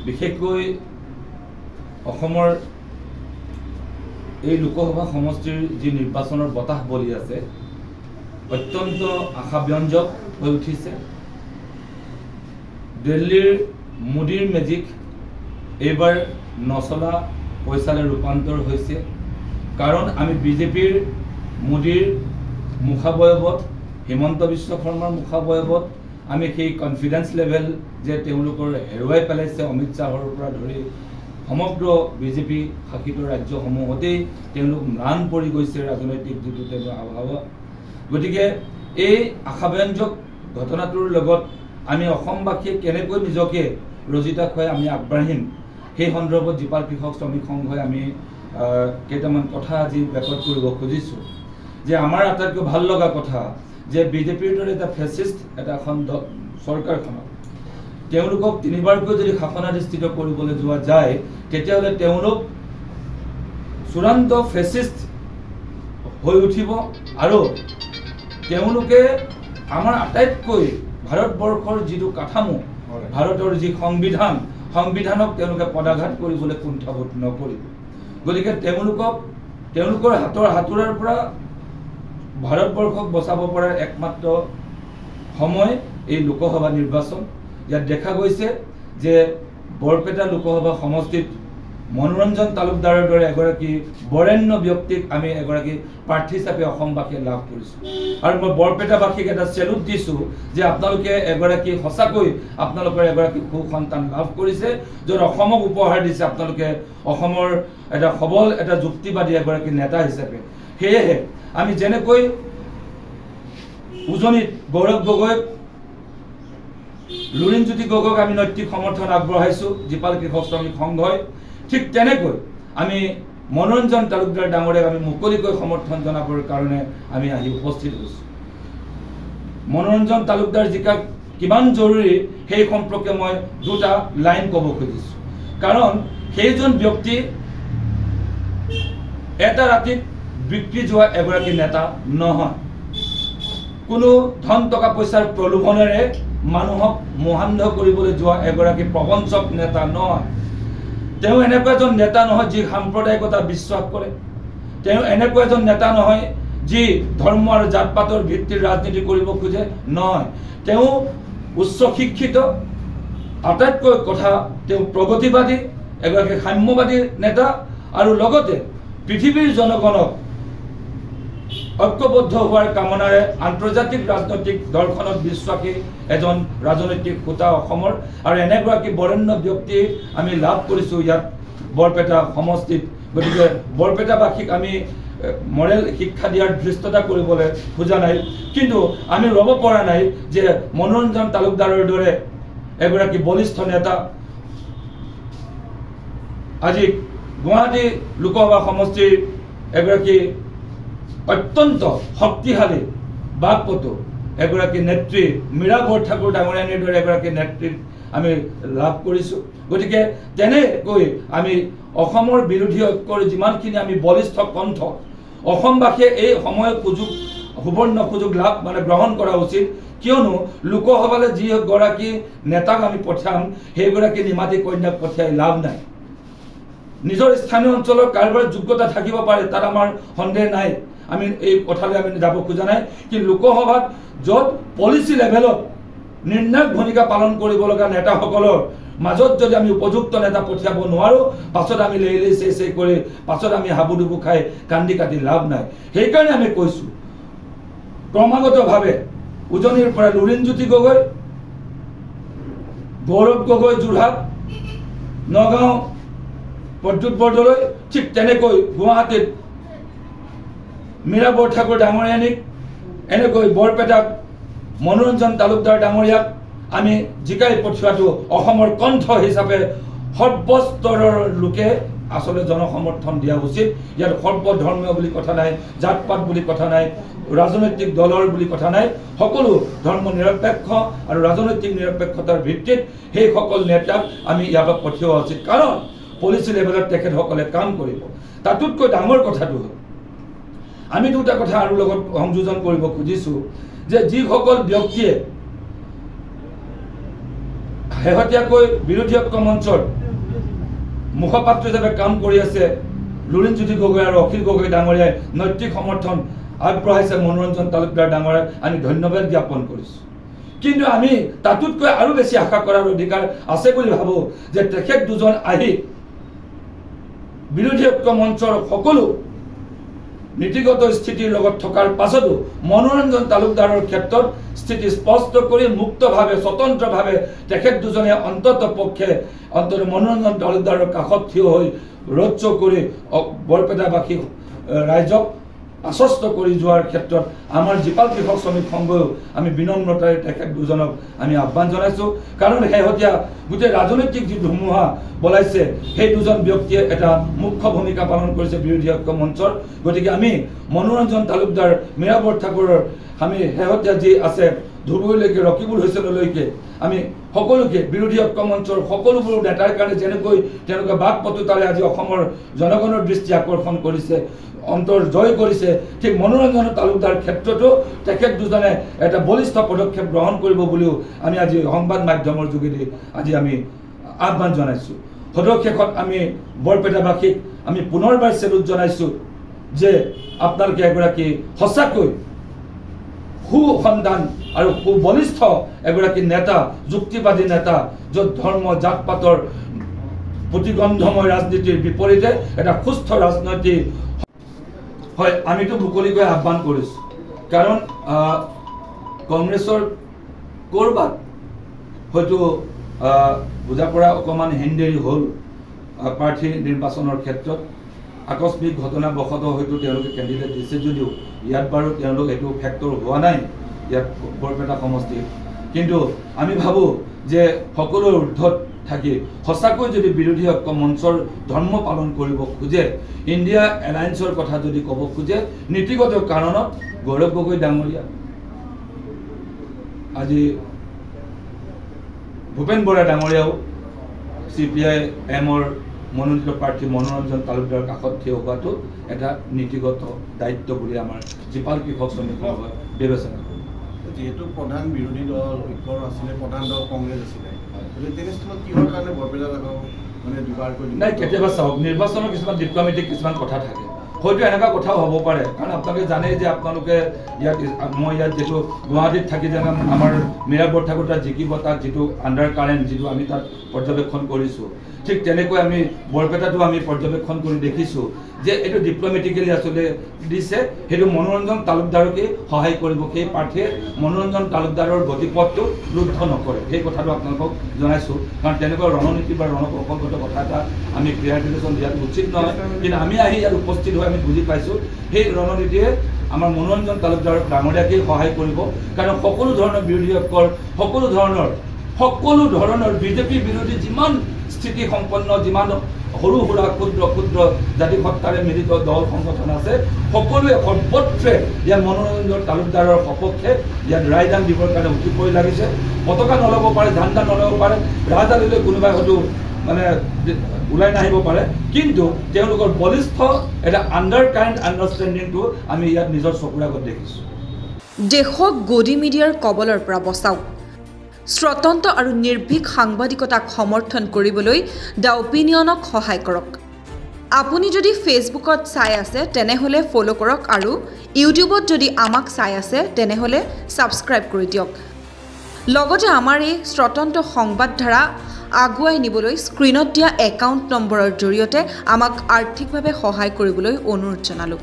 বিশেষকৈ অসমৰ এই লোকসভা সমষ্টিৰ যি নিৰ্বাচনৰ বতাহ বলি আছে অত্যন্ত আশাব্যঞ্জক হৈ উঠিছে। দিল্লীৰ মোদীৰ মেজিক এইবাৰ নচলা পইচালৈ ৰূপান্তৰ হৈছে। কাৰণ আমি বিজেপিৰ মোদীৰ মুখাবয়বত হিমন্ত বিশ্ব শৰ্মাৰ মুখাবয়বত আমি সেই কনফিডেন্স লেভেল যে তেওঁলোকৰ হেৰুৱাই পেলাইছে অমিত শ্বাহৰ পৰা ধৰি সমগ্ৰ বিজেপি শাসিত ৰাজ্যসমূহতেই তেওঁলোক ম্লান পৰি গৈছে ৰাজনৈতিক যিটো তেওঁলোকৰ আবহাৱা। গতিকে এই আশাব্যঞ্জক ঘটনাটোৰ লগত আমি অসমবাসীয়ে কেনেকৈ নিজকে ৰজিতা খুৱাই আমি আগবাঢ়িম সেই সন্দৰ্ভত জীপাল কৃষক শ্ৰমিক সংঘই আমি কেইটামান কথা আজি ৰেকৰ্ড কৰিব খুজিছোঁ। যে আমাৰ আটাইতকৈ ভাল লগা কথা যে বিজেপিৰ দৰে এটা ফেচিষ্ট এখন চৰকাৰখনক তেওঁলোকক তিনিবাৰকৈ যদি শাসনাধিষ্ঠিত কৰিবলৈ যোৱা যায় তেতিয়াহ'লে তেওঁলোক চূড়ান্ত ফেচিষ্ট হৈ উঠিব আৰু তেওঁলোকে আমাৰ আটাইতকৈ ভাৰতবৰ্ষৰ যিটো কাঠামো ভাৰতৰ যি সংবিধানক তেওঁলোকে পদাঘাত কৰিবলৈ কুণ্ঠাবোধ নকৰিব। গতিকে তেওঁলোকৰ হাতোৰাৰ পৰা ভাৰতবৰ্ষক বচাব পৰাৰ একমাত্ৰ সময় এই লোকসভা নিৰ্বাচন। ইয়াত দেখা গৈছে যে বৰপেটা লোকসভা সমষ্টিত মনোৰঞ্জন তালুকদাৰৰ দৰে এগৰাকী বৰেণ্য ব্যক্তিক আমি এগৰাকী প্ৰাৰ্থী হিচাপে অসমবাসীয়ে লাভ কৰিছোঁ। আৰু মই বৰপেটাবাসীক এটা চেলুট দিছোঁ যে আপোনালোকে এগৰাকী সঁচাকৈ আপোনালোকৰ এগৰাকী সুসন্তান লাভ কৰিছে য'ত অসমক উপহাৰ দিছে আপোনালোকে অসমৰ এটা সবল এটা যুক্তিবাদী এগৰাকী নেতা হিচাপে। সেয়েহে আমি যেনেকৈ উজনিত গৌৰৱ গগৈক লুৰিণজ্যোতি গগৈক আমি নৈতিক সমৰ্থন আগবঢ়াইছোঁ জীপাল কৃষক শ্ৰমিক সংঘই, ঠিক তেনেকৈ আমি মনোৰঞ্জন তালুকদাৰ ডাঙৰীয়াক আমি মুকলিকৈ সমৰ্থন জনাবৰ কাৰণে আমি আহি উপস্থিত হৈছোঁ। মনোৰঞ্জন তালুকদাৰ জিকা কিমান জৰুৰী সেই সম্পৰ্কে মই দুটা লাইন ক'ব খুজিছোঁ। কাৰণ সেইজন ব্যক্তি এটা ৰাতিত বিক্ৰী যোৱা এগৰাকী নেতা নহয়। কোনো ধন টকা পইচাৰ প্ৰলোভনেৰে মানুহক মোহান্ধ কৰিবলৈ যোৱা এগৰাকী প্ৰবঞ্চক নেতা নহয়। তেওঁ এনেকুৱা এজন নেতা নহয় যি সাম্প্ৰদায়িকতা বিশ্বাস কৰে। তেওঁ এনেকুৱা এজন নেতা নহয় যি ধৰ্ম আৰু জাত পাতৰ ভিত্তিৰ ৰাজনীতি কৰিব খোজে, নহয়। তেওঁ উচ্চ শিক্ষিত, আটাইতকৈ কথা তেওঁ প্ৰগতিবাদী এগৰাকী সাম্যবাদী নেতা আৰু লগতে পৃথিৱীৰ জনগণক ঐক্যবদ্ধ হোৱাৰ কামনাৰে আন্তৰ্জাতিক ৰাজনৈতিক দৰ্শনত বিশ্বাসী এজন ৰাজনৈতিক হোতা অসমৰ। আৰু এনেগৰাকী বৰেণ্য ব্যক্তি আমি লাভ কৰিছোঁ ইয়াত বৰপেটা সমষ্টিত। গতিকে বৰপেটাবাসীক আমি মৰেল শিক্ষা দিয়াৰ ধৃষ্টতা কৰিবলৈ খোজা নাই, কিন্তু আমি ৰ'ব পৰা নাই যে মনোৰঞ্জন তালুকদাৰৰ দৰে এগৰাকী বলিষ্ঠ নেতা আজি গুৱাহাটী লোকসভা সমষ্টিৰ এগৰাকী অত্যন্ত শক্তিশালী বাকপটু এগৰাকী নেত্ৰী মীৰা বৰঠাকুৰ ডাঙৰীয়ানীৰ দৰে এগৰাকী নেত্ৰীক আমি লাভ কৰিছোঁ। গতিকে তেনেকৈ আমি অসমৰ বিৰোধী ঐক্যৰ যিমানখিনি আমি বলিষ্ঠ কণ্ঠ অসমবাসীয়ে এই সময় সুবৰ্ণ সুযোগ গ্ৰহণ কৰা উচিত। কিয়নো লোকসভালৈ যিগৰাকী নেতাক আমি পঠিয়াম সেইগৰাকী নিমাতী কন্যাক পঠিয়াই লাভ নাই। নিজৰ স্থানীয় অঞ্চলৰ কাৰোবাৰ যোগ্যতা থাকিব পাৰে, তাত আমাৰ সন্দেহ নাই, আমি এই কথালৈ আমি যাব খোজা নাই। কিন্তু লোকসভাত য'ত পলিচি লেভেলত নিৰ্ণায়ক ভূমিকা পালন কৰিব লগা নেতাসকলৰ মাজত যদি আমি উপযুক্ত নেতা পঠিয়াব নোৱাৰোঁ, পাছত আমি লেই চেই কৰি পাছত আমি হাবুডুবু খাই কান্দি কাটি লাভ নাই। সেইকাৰণে আমি কৈছোঁ ক্ৰমাগতভাৱে উজনিৰ পৰা লুৰিণজ্যোতি গগৈ, গৌৰৱ গগৈ যোৰহাট, নগাঁও প্ৰদ্যুৎ বৰদলৈ, ঠিক তেনেকৈ গুৱাহাটীত মীৰা বৰঠাকুৰ ডাঙৰীয়ানীক, এনেকৈ বৰপেটাত মনোৰঞ্জন তালুকদাৰ ডাঙৰীয়াক আমি জিকাই পঠিওৱাটো অসমৰ কণ্ঠ হিচাপে সৰ্বস্তৰৰ লোকে আচলতে জনসমৰ্থন দিয়া উচিত। ইয়াত সৰ্বধৰ্মীয় বুলি কথা নাই, জাত পাত বুলি কথা নাই, ৰাজনৈতিক দলৰ বুলি কথা নাই। সকলো ধৰ্ম নিৰপেক্ষ আৰু ৰাজনৈতিক নিৰপেক্ষতাৰ ভিত্তিত সেইসকল নেতাক আমি ইয়াৰ পৰা পঠিওৱা উচিত। কাৰণ পলিচি লেভেলত তেখেতসকলে কাম কৰিব। তাতোতকৈ ডাঙৰ কথাটো হ'ল আমি দুটা কথা আৰু লগত সংযোজন কৰিব খুজিছোঁ যে যিসকল ব্যক্তিয়ে শেহতীয়াকৈ বিৰোধী ঐক্য মঞ্চৰ মুখপাত্ৰ হিচাপে কাম কৰি আছে লুৰিণজ্যোতি গগৈ আৰু অখিল গগৈ ডাঙৰীয়াই নৈতিক সমৰ্থন আগবঢ়াইছে মনোৰঞ্জন তালুকদাৰ ডাঙৰীয়াক আমি ধন্যবাদ জ্ঞাপন কৰিছোঁ। কিন্তু আমি তাতোতকৈ আৰু বেছি আশা কৰাৰ অধিকাৰ আছে বুলি ভাবোঁ যে তেখেত দুজন আহি বিৰোধী ঐক্য মঞ্চৰ সকলো নীতিগত স্থিতিৰ লগত থকাৰ পাছতো মনোৰঞ্জন তালুকদাৰৰ ক্ষেত্ৰত স্থিতি স্পষ্ট কৰি মুক্তভাৱে স্বতন্ত্ৰভাৱে তেখেত দুজনে অন্ততঃপক্ষে মনোৰঞ্জন তালুকদাৰৰ কাষত থিয় হৈ ৰোড শ্ব' কৰি বৰপেটাবাসী ৰাইজক আশ্বস্ত কৰি যোৱাৰ ক্ষেত্ৰত আমাৰ জীপাল কৃষক শ্ৰমিক সংঘও আমি বিনম্ৰতাৰে তেখেত দুজনক আমি আহ্বান জনাইছোঁ। কাৰণ শেহতীয়া গোটেই ৰাজনৈতিক যি ধুমুহা বলাইছে সেই দুজন ব্যক্তিয়ে এটা মুখ্য ভূমিকা পালন কৰিছে বিৰোধী ঐক্য মঞ্চৰ। গতিকে আমি মনোৰঞ্জন তালুকদাৰ মীৰা বৰঠাকুৰৰ আমি শেহতীয়া যি আছে ধুবুৰীলৈকে ৰকিবুল হুছেইনলৈকে আমি সকলোকে বিৰোধী ঐক্য মঞ্চৰ সকলোবোৰ নেতাৰ কাৰণে যেনেকৈ তেওঁলোকে বাক পটুতাৰে আজি অসমৰ জনগণৰ দৃষ্টি আকৰ্ষণ কৰিছে অন্তৰ জয় কৰিছে ঠিক মনোৰঞ্জন তালুকদাৰ ক্ষেত্ৰতো তেখেত দুজনে এটা বলিষ্ঠ পদক্ষেপ গ্ৰহণ কৰিব বুলিও আমি আজি সংবাদ মাধ্যমৰ যোগেদি আজি আমি আহ্বান জনাইছোঁ। সদশেষত আমি বৰপেটাবাসীক আমি পুনৰবাৰ চেলুট জনাইছোঁ যে আপোনালোকে এগৰাকী সঁচাকৈ সুসন্ধান আৰু সুবলিষ্ঠ এগৰাকী নেতা যুক্তিবাদী নেতা য'ত ধৰ্ম জাত পাতৰ প্ৰতিগন্ধময় ৰাজনীতিৰ বিপৰীতে এটা সুস্থ ৰাজনীতি হয় আমিতো মুকলিকৈ আহ্বান কৰিছোঁ। কাৰণ কংগ্ৰেছৰ ক'ৰবাত হয়তো বুজা পৰা অকণমান হেনদেৰি হ'ল প্ৰাৰ্থী নিৰ্বাচনৰ ক্ষেত্ৰত আকস্মিক ঘটনাবশতঃ হয়তো তেওঁলোকে কেণ্ডিডেট দিছে যদিও ইয়াত বাৰু তেওঁলোক এইটো ফেক্টৰ হোৱা নাই ইয়াত বৰপেটা সমষ্টিত। কিন্তু আমি ভাবোঁ যে সকলোৰ ঊৰ্ধত থাকি সঁচাকৈ যদি বিৰোধী ঐক্য মঞ্চৰ ধৰ্ম পালন কৰিব খোজে ইণ্ডিয়া এলায়েন্সৰ কথা যদি ক'ব খোজে নীতিগত কাৰণত গৌৰৱ গগৈ ডাঙৰীয়া আজি ভূপেন বৰা ডাঙৰীয়াও CPI-Mৰ মনোনীত প্ৰাৰ্থী মনোৰঞ্জন তালুকদাৰৰ কাষত থিয় হোৱাটো এটা নীতিগত দায়িত্ব বুলি আমাৰ জীপাল কৃষক শ্ৰমিক সংঘই বিবেচনা কৰোঁ। যিহেতু প্ৰধান বিৰোধী দল ঐক্যৰ আছিলে প্ৰধান দল কংগ্ৰেছ আছিলে তেনেস্থলত কিহৰ কাৰণে বৰপেটা মানে দুবাৰ কৰি নাই কেতিয়াবা চাওক নিৰ্বাচনৰ কিছুমান ডিপ্ল'মেটিক কিছুমান কথা থাকে হয়তো এনেকুৱা কথাও হ'ব পাৰে। কাৰণ আপোনালোকে জানে যে আপোনালোকে ইয়াত মই ইয়াত যিটো গুৱাহাটীত থাকি যেনে আমাৰ মীৰা বৰঠাকুৰ তাত জিকিব তাত যিটো আণ্ডাৰ কাৰেণ্ট যিটো আমি তাত পৰ্যবেক্ষণ কৰিছোঁ ঠিক তেনেকৈ আমি বৰপেটাটো আমি পৰ্যবেক্ষণ কৰি দেখিছোঁ যে এইটো ডিপ্ল'মেটিকেলি আচলতে দিছে সেইটো মনোৰঞ্জন তালুকদাৰকে সহায় কৰিব। সেই প্ৰাৰ্থীয়ে মনোৰঞ্জন তালুকদাৰৰ গতিপথটো ৰুদ্ধ নকৰে সেই কথাটো আপোনালোকক জনাইছোঁ। কাৰণ তেনেকুৱা ৰণনীতি বা ৰণকৌশলগত কথা এটা আমি ক্লিয়াৰিফিকেশ্যন দিয়াটো উচিত নহয়। কিন্তু আমি আহি ইয়াত উপস্থিত হৈ আমি বুজি পাইছোঁ সেই ৰণনীতিয়ে আমাৰ মনোৰঞ্জন তালুকদাৰ ডাঙৰীয়াকেই সহায় কৰিব। কাৰণ সকলো ধৰণৰ বিৰোধী ঐক্যৰ সকলো ধৰণৰ বিজেপি বিৰোধী যিমান স্থিতি সম্পন্ন যিমান সৰু সুৰা ক্ষুদ্ৰ ক্ষুদ্ৰ জাতি সত্তাৰে মিলিত দল সংগঠন আছে সকলোৱে সৰ্বত্ৰে ইয়াত মনোৰঞ্জন তালুকদাৰৰ সপক্ষে ইয়াত ৰায়দান দিবৰ কাৰণে উঠি পৰি লাগিছে। পতাকা নল'ব পাৰে ঝাণ্ডা নল'ব পাৰে ৰাজধানীলৈ কোনোবাই হয়তো মানে ওলাই নাহিব পাৰে কিন্তু তেওঁলোকৰ বলিষ্ঠ এটা আণ্ডাৰ কাৰেণ্ট আণ্ডাৰষ্টেণ্ডিংটো আমি ইয়াত নিজৰ চকুৰ আগত দেখিছোঁ। দেশক গদি মিডিয়াৰ কবলৰ পৰা বচাওক স্বতন্ত্ৰ আৰু নিৰ্ভীক সাংবাদিকতাক সমৰ্থন কৰিবলৈ দ্য অপিনিয়নক সহায় কৰক। আপুনি যদি ফেচবুকত চাই আছে তেনেহ'লে ফ'ল' কৰক আৰু ইউটিউবত যদি আমাক চাই আছে তেনেহ'লে ছাবস্ক্ৰাইব কৰি দিয়ক। লগতে আমাৰ এই স্বতন্ত্ৰ সংবাদধাৰা আগুৱাই নিবলৈ স্ক্ৰীনত দিয়া একাউণ্ট নম্বৰৰ জৰিয়তে আমাক আৰ্থিকভাৱে সহায় কৰিবলৈ অনুৰোধ জনালোঁ।